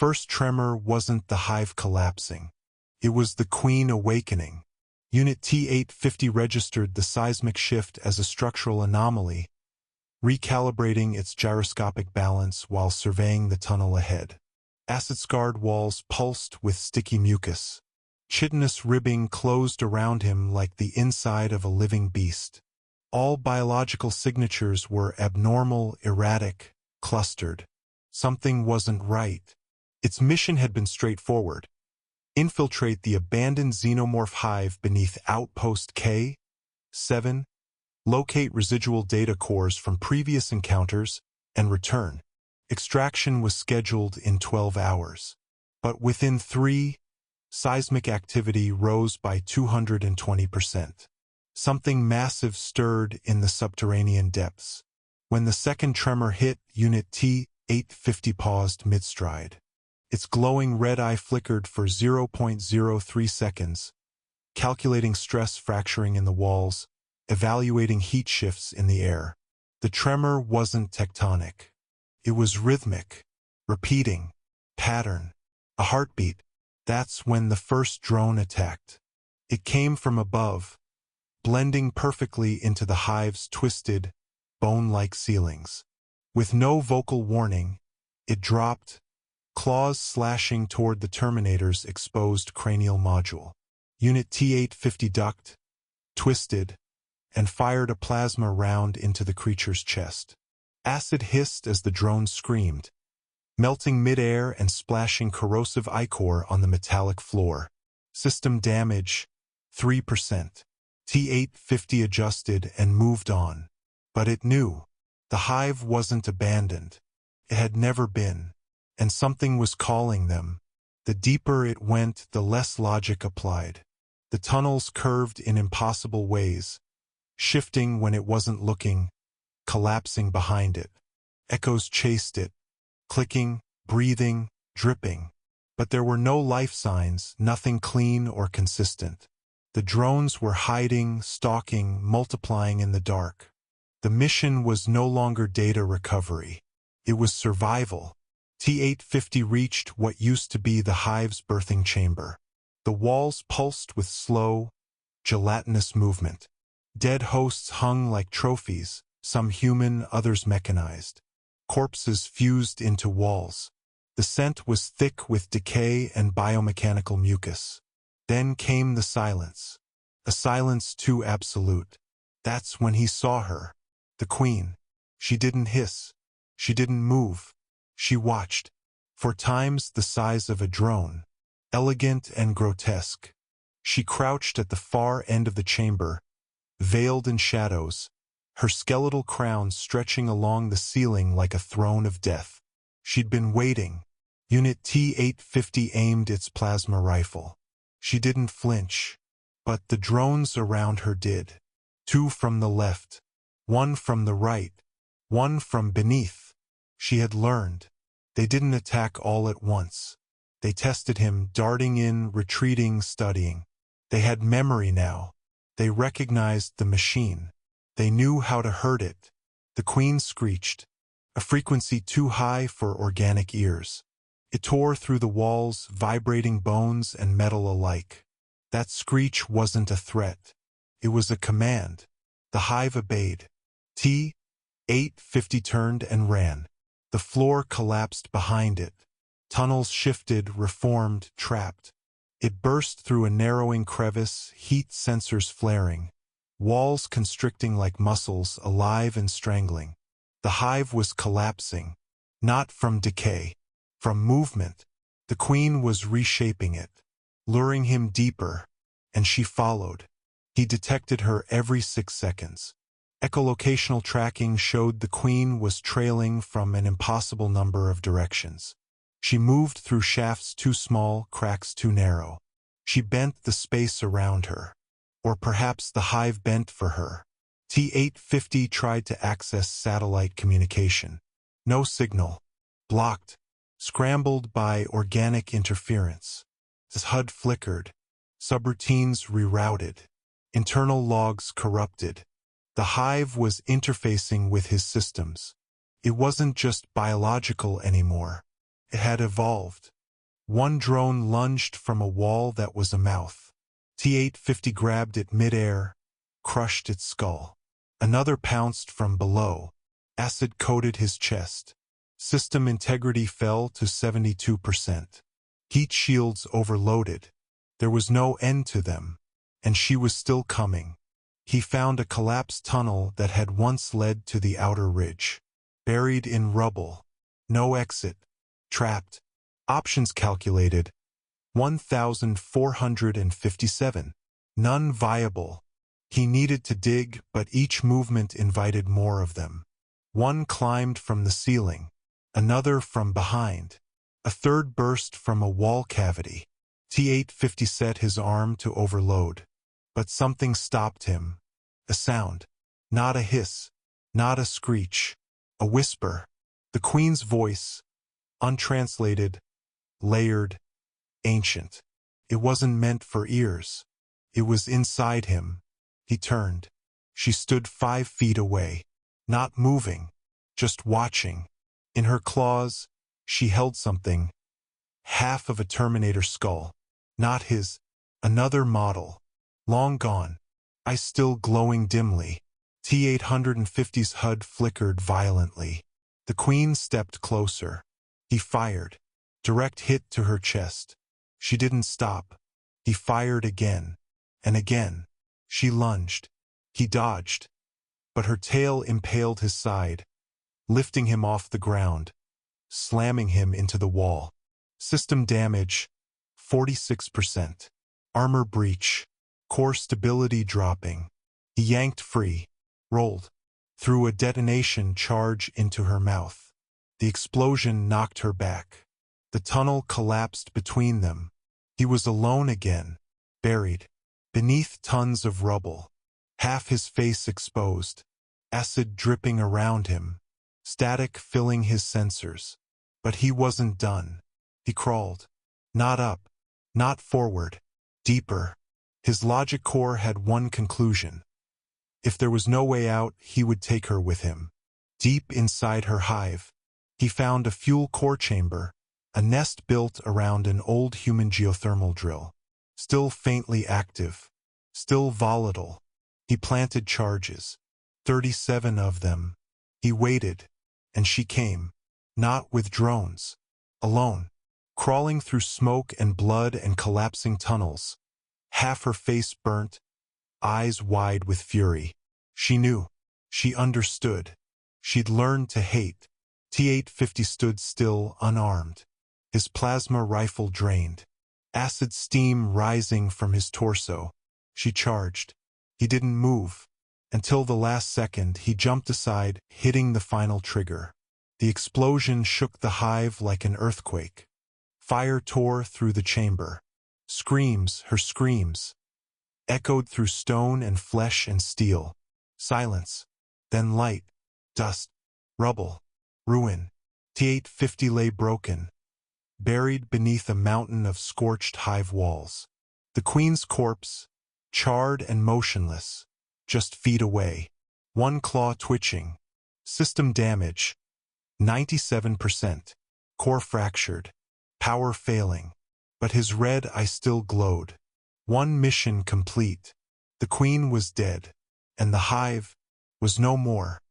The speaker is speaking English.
first tremor wasn't the hive collapsing. It was the Queen awakening. Unit T-850 registered the seismic shift as a structural anomaly, recalibrating its gyroscopic balance while surveying the tunnel ahead. Acid-scarred walls pulsed with sticky mucus. Chitinous ribbing closed around him like the inside of a living beast. All biological signatures were abnormal, erratic, clustered. Something wasn't right. Its mission had been straightforward. Infiltrate the abandoned Xenomorph Hive beneath Outpost K-7, locate residual data cores from previous encounters, and return. Extraction was scheduled in 12 hours. But within 3, seismic activity rose by 220%. Something massive stirred in the subterranean depths. When the second tremor hit, Unit T-850 paused mid-stride. Its glowing red eye flickered for 0.03 seconds, calculating stress fracturing in the walls, evaluating heat shifts in the air. The tremor wasn't tectonic. It was rhythmic, repeating, pattern, a heartbeat. That's when the first drone attacked. It came from above, blending perfectly into the hive's twisted, bone-like ceilings. With no vocal warning, it dropped, claws slashing toward the Terminator's exposed cranial module. Unit T-850 ducked, twisted, and fired a plasma round into the creature's chest. Acid hissed as the drone screamed, melting mid-air and splashing corrosive ichor on the metallic floor. System damage, 3%. T-850 adjusted and moved on. But it knew. The hive wasn't abandoned. It had never been. And something was calling them. The deeper it went, the less logic applied. The tunnels curved in impossible ways, shifting when it wasn't looking, collapsing behind it. Echoes chased it, clicking, breathing, dripping. But there were no life signs, nothing clean or consistent. The drones were hiding, stalking, multiplying in the dark. The mission was no longer data recovery. It was survival. T-850 reached what used to be the hive's birthing chamber. The walls pulsed with slow, gelatinous movement. Dead hosts hung like trophies, some human, others mechanized. Corpses fused into walls. The scent was thick with decay and biomechanical mucus. Then came the silence. A silence too absolute. That's when he saw her. The Queen. She didn't hiss. She didn't move. She watched. For times the size of a drone. Elegant and grotesque. She crouched at the far end of the chamber, veiled in shadows, her skeletal crown stretching along the ceiling like a throne of death. She'd been waiting. Unit T-850 aimed its plasma rifle. She didn't flinch, but the drones around her did. 2 from the left, 1 from the right, 1 from beneath. She had learned. They didn't attack all at once. They tested him, darting in, retreating, studying. They had memory now. They recognized the machine. They knew how to hurt it. The Queen screeched, a frequency too high for organic ears. It tore through the walls, vibrating bones and metal alike. That screech wasn't a threat. It was a command. The hive obeyed. T-850 turned and ran. The floor collapsed behind it. Tunnels shifted, reformed, trapped. It burst through a narrowing crevice, heat sensors flaring. Walls constricting like muscles, alive and strangling. The hive was collapsing. Not from decay. From movement. The Queen was reshaping it, luring him deeper, and she followed. He detected her every 6 seconds. Echolocational tracking showed the Queen was trailing from an impossible number of directions. She moved through shafts too small, cracks too narrow. She bent the space around her. Or perhaps the hive bent for her. T-850 tried to access satellite communication. No signal. Blocked. Scrambled by organic interference. His HUD flickered. Subroutines rerouted. Internal logs corrupted. The hive was interfacing with his systems. It wasn't just biological anymore. It had evolved. One drone lunged from a wall that was a mouth. T-850 grabbed it mid-air, crushed its skull. Another pounced from below. Acid coated his chest. System integrity fell to 72%. Heat shields overloaded. There was no end to them, and she was still coming. He found a collapsed tunnel that had once led to the outer ridge. Buried in rubble. No exit. Trapped. Options calculated. 1,457. None viable. He needed to dig, but each movement invited more of them. One climbed from the ceiling. Another from behind. A third burst from a wall cavity. T-850 set his arm to overload. But something stopped him. A sound. Not a hiss. Not a screech. A whisper. The Queen's voice. Untranslated. Layered. Ancient. It wasn't meant for ears. It was inside him. He turned. She stood 5 feet away. Not moving. Just watching. In her claws, she held something. Half of a Terminator skull. Not his. Another model. Long gone. Eyes still glowing dimly. T-850's HUD flickered violently. The Queen stepped closer. He fired. Direct hit to her chest. She didn't stop. He fired again. And again. She lunged. He dodged. But her tail impaled his side, lifting him off the ground, slamming him into the wall. System damage, 46%. Armor breach. Core stability dropping. He yanked free, rolled, threw a detonation charge into her mouth. The explosion knocked her back. The tunnel collapsed between them. He was alone again, buried, beneath tons of rubble. Half his face exposed, acid dripping around him, static filling his sensors. But he wasn't done. He crawled. Not up, not forward, deeper. His logic core had one conclusion. If there was no way out, he would take her with him. Deep inside her hive, he found a fuel core chamber, a nest built around an old human geothermal drill. Still faintly active, still volatile. He planted charges. 37 of them. He waited, and she came. Not with drones. Alone. Crawling through smoke and blood and collapsing tunnels. Half her face burnt, eyes wide with fury. She knew. She understood. She'd learned to hate. T-850 stood still, unarmed. His plasma rifle drained. Acid steam rising from his torso. She charged. He didn't move. Until the last second, he jumped aside, hitting the final trigger. The explosion shook the hive like an earthquake. Fire tore through the chamber. Screams, her screams, echoed through stone and flesh and steel. Silence. Then light. Dust. Rubble. Ruin. T-850 lay broken, buried beneath a mountain of scorched hive walls. The Queen's corpse, charred and motionless, just feet away. One claw twitching. System damage, 97%. Core fractured. Power failing. But his red eye still glowed. One mission complete. The Queen was dead. And the hive was no more.